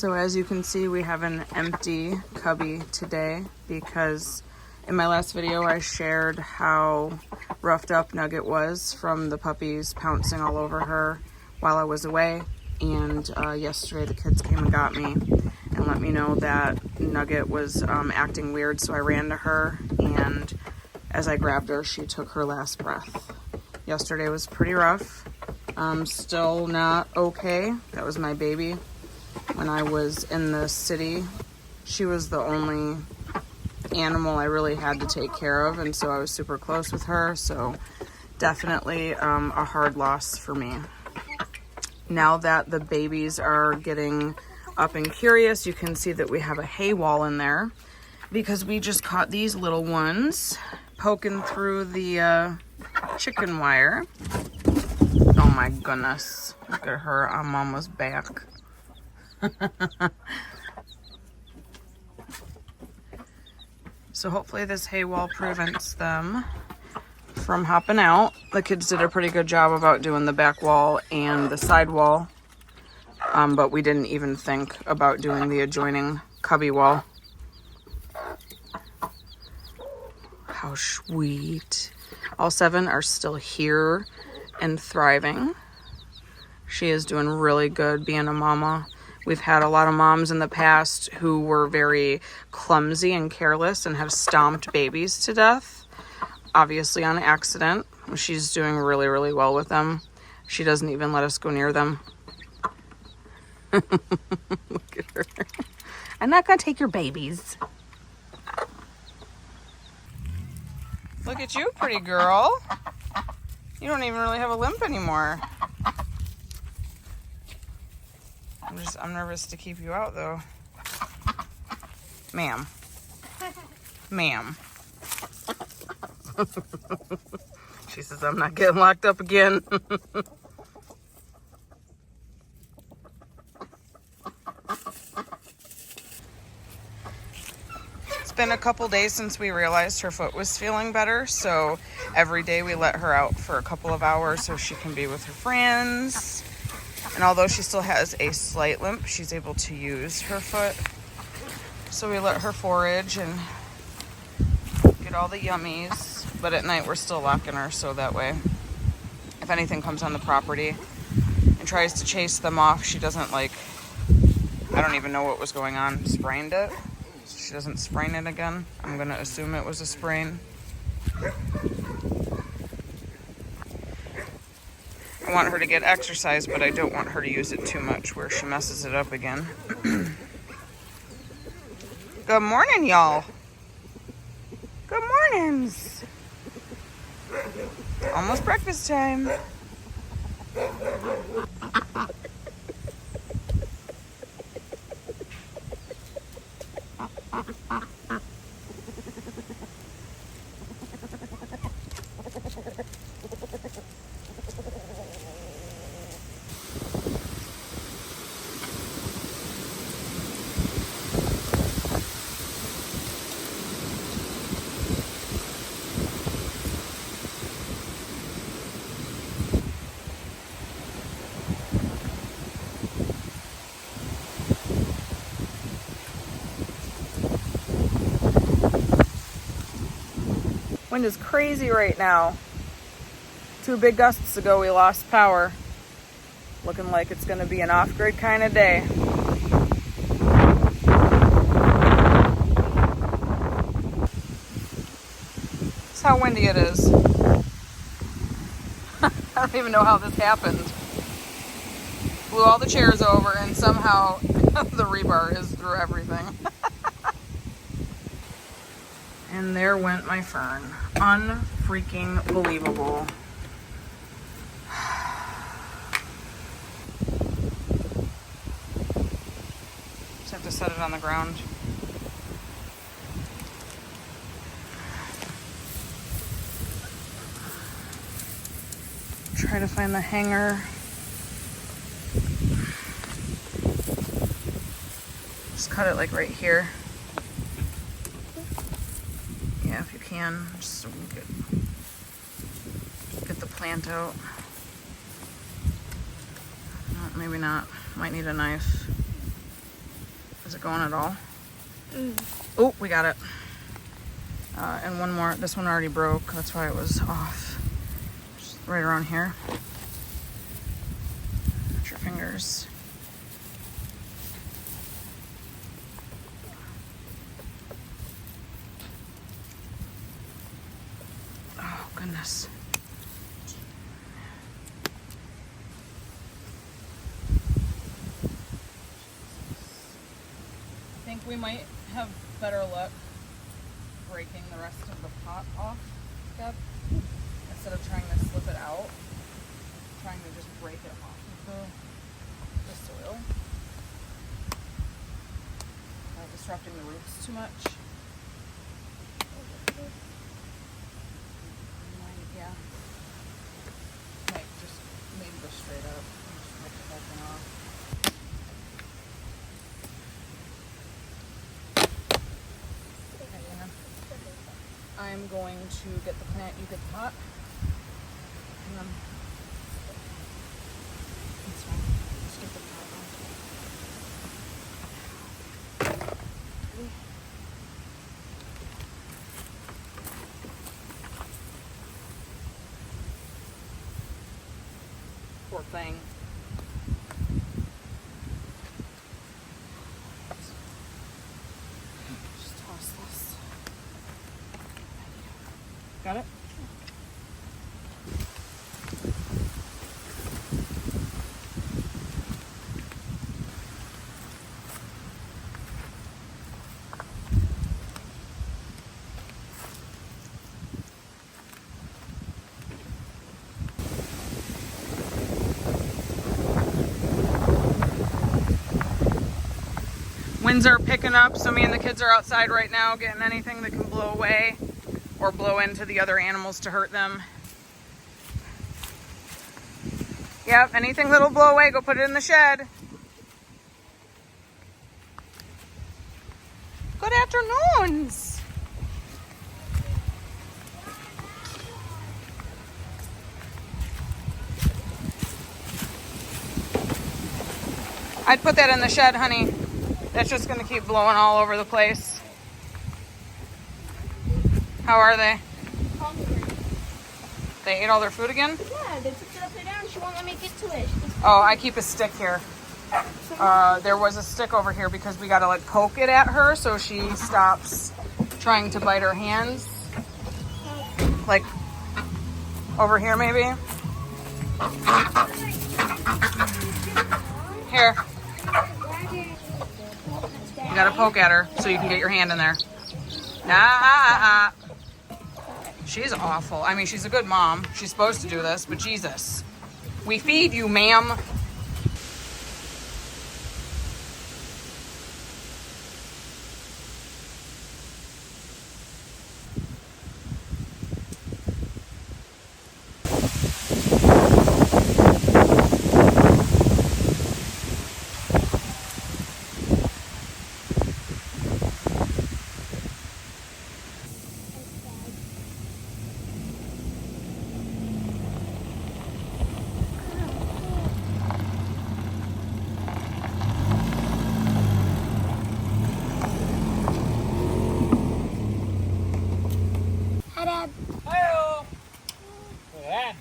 So as you can see, we have an empty cubby today because in my last video I shared how roughed up Nugget was from the puppies pouncing all over her while I was away. And yesterday the kids came and got me and let me know that Nugget was acting weird, so I ran to her, and as I grabbed her, she took her last breath. Yesterday was pretty rough. Still not okay. That was my baby. When I was in the city, she was the only animal I really had to take care of, and so I was super close with her, so definitely a hard loss for me. Now that the babies are getting up and curious, you can see that we have a hay wall in there because we just caught these little ones poking through the chicken wire. Oh my goodness, look at her on Mama's back. So hopefully this hay wall prevents them from hopping out. The kids did a pretty good job about doing the back wall and the side wall, but we didn't even think about doing the adjoining cubby wall. How sweet. All 7 are still here and thriving. She is doing really good being a mama. We've had a lot of moms in the past who were very clumsy and careless and have stomped babies to death, obviously on accident. She's doing really, really well with them. She doesn't even let us go near them. Look at her. I'm not gonna take your babies. Look at you, pretty girl. You don't even really have a limp anymore. I'm nervous to keep you out though. Ma'am. Ma'am. She says, I'm not getting locked up again. It's been a couple days since we realized her foot was feeling better, so every day we let her out for a couple of hours so she can be with her friends. And although she still has a slight limp, she's able to use her foot. So we let her forage and get all the yummies. But at night we're still locking her, so that way if anything comes on the property and tries to chase them off, she doesn't, like, I don't even know what was going on, sprained it. So she doesn't sprain it again. I'm gonna assume it was a sprain. I want her to get exercise, but I don't want her to use it too much where she messes it up again. Good morning, y'all. Good mornings. Almost breakfast time. Wind is crazy right now. 2 big gusts ago we lost power. Looking like it's gonna be an off-grid kind of day. That's how windy it is. I don't even know how this happened. Blew all the chairs over and somehow the rebar is through everything. And there went my fern. Unfreaking believable. Just have to set it on the ground. Try to find the hanger. Just cut it like right here. Yeah, if you can, just so we can get the plant out. No, maybe not. Might need a knife. Is it going at all? Oh, we got it. And one more. This one already broke. That's why it was off. Just right around here. Put your fingers. Oh, goodness. I think we might have better luck breaking the rest of the pot off, Gab, instead of trying to slip it out, trying to just break it off of the soil, without disrupting the roots too much. Yeah, like just maybe go straight up and just rip the whole thing off. I'm going to get the plant, you get the pot. And then that's fine. Just get the pot on. Poor thing. Just toss this. Got it? Winds are picking up, so me and the kids are outside right now getting anything that can blow away or blow into the other animals to hurt them. Yep, anything that'll blow away, go put it in the shed. Good afternoons. I'd put that in the shed, honey. That's just gonna keep blowing all over the place. How are they? Hungry. They ate all their food again? Yeah, they took it upside down. She won't let me get to it. Oh, I keep a stick here. There was a stick over here because we gotta like poke it at her so she stops trying to bite her hands. Like over here maybe? Here. You gotta poke at her so you can get your hand in there. She's awful. I mean, she's a good mom. She's supposed to do this, but Jesus. We feed you, ma'am.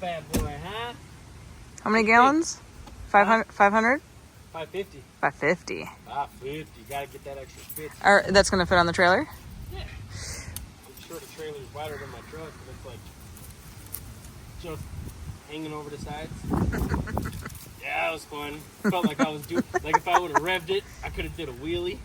Bad boy, huh? How many gallons? 500? 500? 550. 550. 550. Gotta get that extra spit. That's going to fit on the trailer? Yeah. I'm sure the trailer's wider than my truck, but it's like just hanging over the sides. Yeah, that was fun. Felt like I was doing, like if I would have revved it, I could have did a wheelie.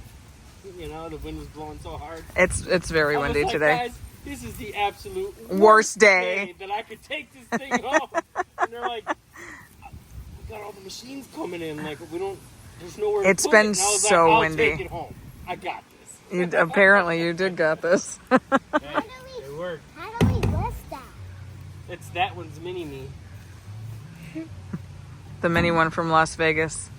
You know, the wind was blowing so hard. It's very windy like, today. Guys, this is the absolute worst day that I could take this thing home. And they're like, we got all the machines coming in. Like, we don't, there's nowhere to It's put been it. And I was so like, I'll windy. take it home. I got this. Apparently you did got this. It worked. How do we list that? It's that one's mini-me. The mini one from Las Vegas.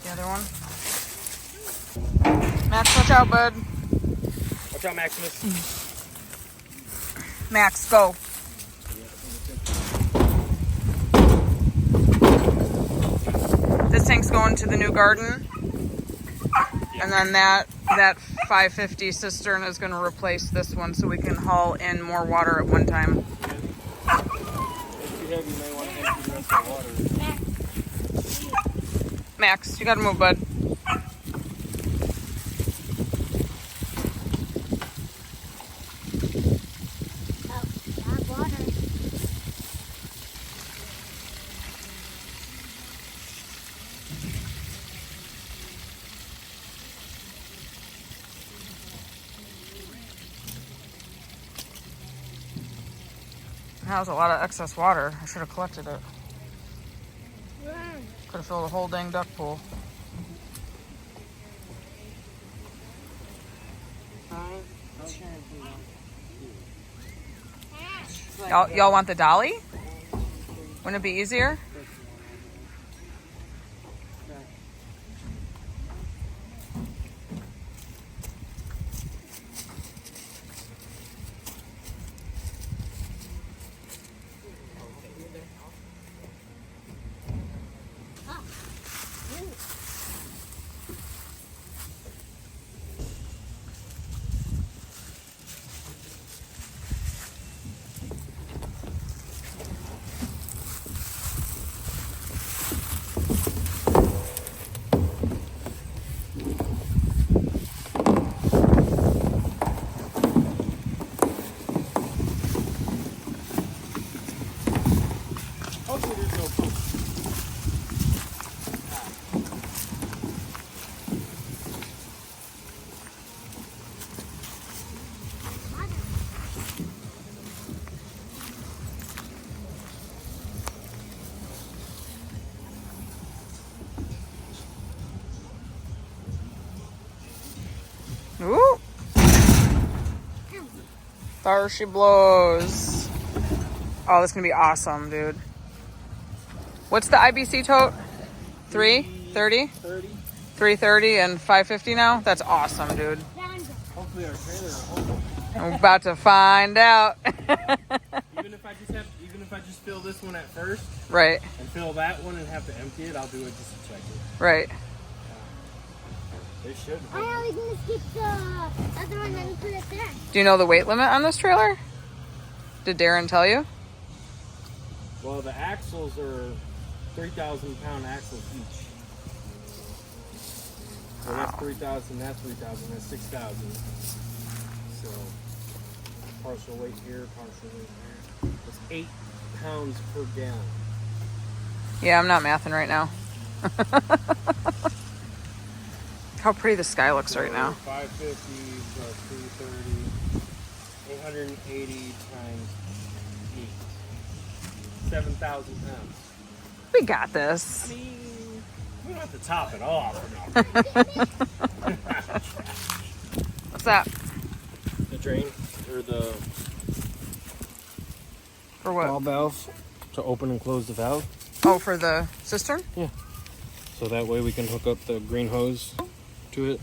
The other one. Max, watch out, bud. Watch out, Maximus. Max, go. This tank's going to the new garden. And then that 550 cistern is going to replace this one so we can haul in more water at one time. If too heavy, you may want to empty the rest of the water. Max, you got to move, bud. That was a lot of excess water. I should have collected it. Could have filled the whole dang duck pool. Y'all want the dolly? Wouldn't it be easier? Hopefully there's no poop. Ooh. There she blows. Oh, this is gonna be awesome, dude. What's the IBC tote? 330? 330 and 550 now? That's awesome, dude. Hopefully our trailer will hold it. I'm about to find out. Even if I just fill this one at first Right, and fill that one and have to empty it, I'll do it just to check it. right. They should. I was gonna skip the other one and put it there. Do you know the weight limit on this trailer? Did Darren tell you? Well, the axles are 3,000-pound axles each. So that's 3,000, that's 3,000, that's 6,000. So partial weight here, partial weight there. It's 8 pounds per gallon. Yeah, I'm not mathing right now. How pretty the sky looks right now. 550 plus 330, 880 times 8. 7,000 pounds. We got this. I mean, we don't have to top it off. What's that? The drain, or the For what? ball valve to open and close the valve. Oh, for the cistern? So that way we can hook up the green hose to it.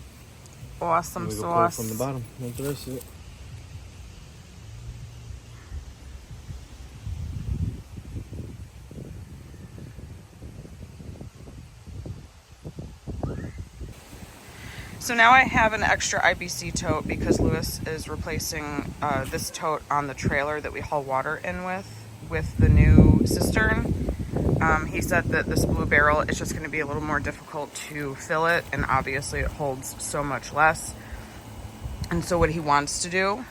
Awesome And we go pour sauce. from the bottom. That's the rest of it. So now I have an extra IBC tote because Lewis is replacing this tote on the trailer that we haul water in with the new cistern. He said that this blue barrel is just going to be a little more difficult to fill it, and obviously it holds so much less. And so what he wants to do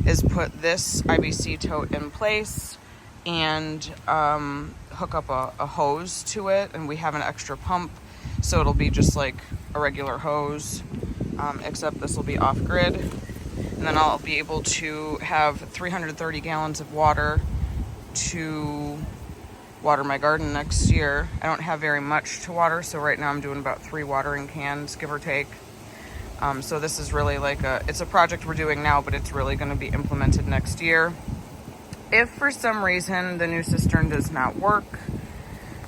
is put this IBC tote in place and hook up a hose to it, and we have an extra pump, so it'll be just like a regular hose, except this will be off-grid. And then I'll be able to have 330 gallons of water to water my garden next year. I don't have very much to water, so right now I'm doing about 3 watering cans, give or take. So this is really like it's a project we're doing now, but it's really going to be implemented next year. If for some reason the new cistern does not work,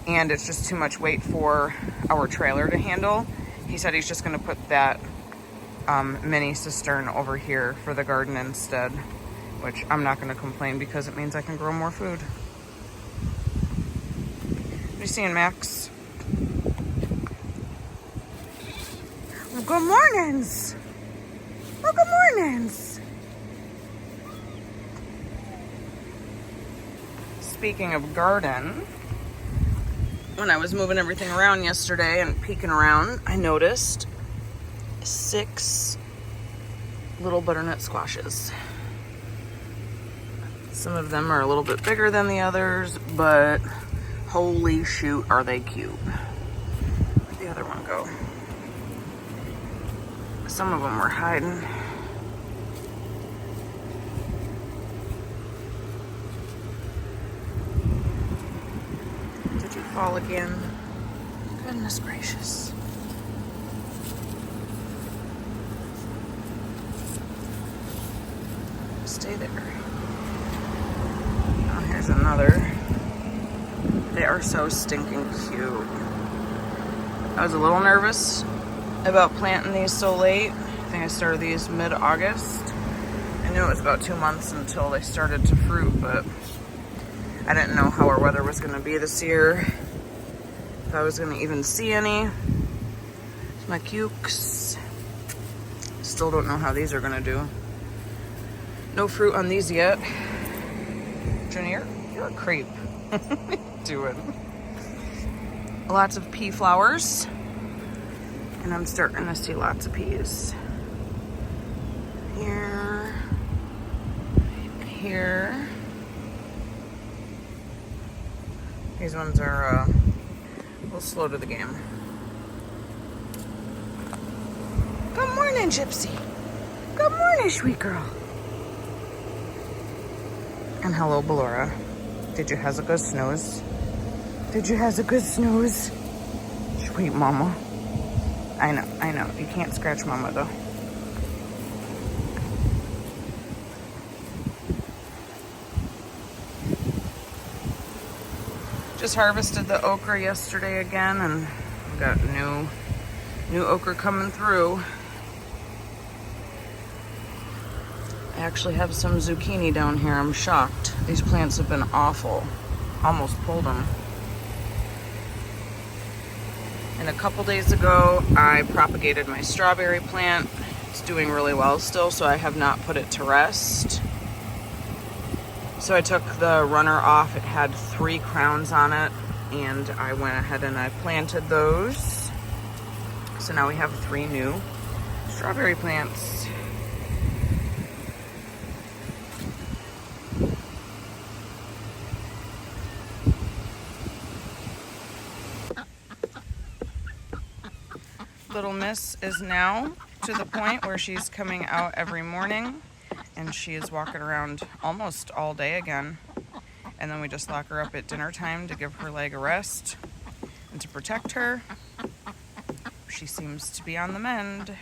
and it's just too much weight for our trailer to handle. He said he's just gonna put that mini cistern over here for the garden instead, which I'm not gonna complain because it means I can grow more food. What are you seeing, Max? Well, good mornings. Well, good mornings. Speaking of garden, when I was moving everything around yesterday and peeking around, I noticed 6 little butternut squashes. Some of them are a little bit bigger than the others, but holy shoot, are they cute. Where'd the other one go? Some of them were hiding. Did you fall again? Goodness gracious. Stay there. Oh, here's another. They are so stinking cute. I was a little nervous about planting these so late. I think I started these mid-August. I knew it was about 2 months until they started to fruit, but I didn't know how our weather was going to be this year. If I was going to even see any. It's my cukes. Still don't know how these are going to do. No fruit on these yet. Junior, you're a creep. What are you doing? Lots of pea flowers. And I'm starting to see lots of peas. Here. Here. These ones are a little slow to the game. Good morning, Gypsy. Good morning, sweet girl. And hello, Ballora. Did you have a good snooze? Did you have a good snooze? Sweet mama. I know. You can't scratch mama, though. Just harvested the okra yesterday again, and got new okra coming through. I actually have some zucchini down here. I'm shocked. These plants have been awful. Almost pulled them. And a couple days ago, I propagated my strawberry plant. It's doing really well still, so I have not put it to rest. So I took the runner off. It had 3 crowns on it, and I went ahead and I planted those. So now we have 3 new strawberry plants. Little Miss is now to the point where she's coming out every morning, and she is walking around almost all day again. And then we just lock her up at dinner time to give her leg a rest and to protect her. She seems to be on the mend.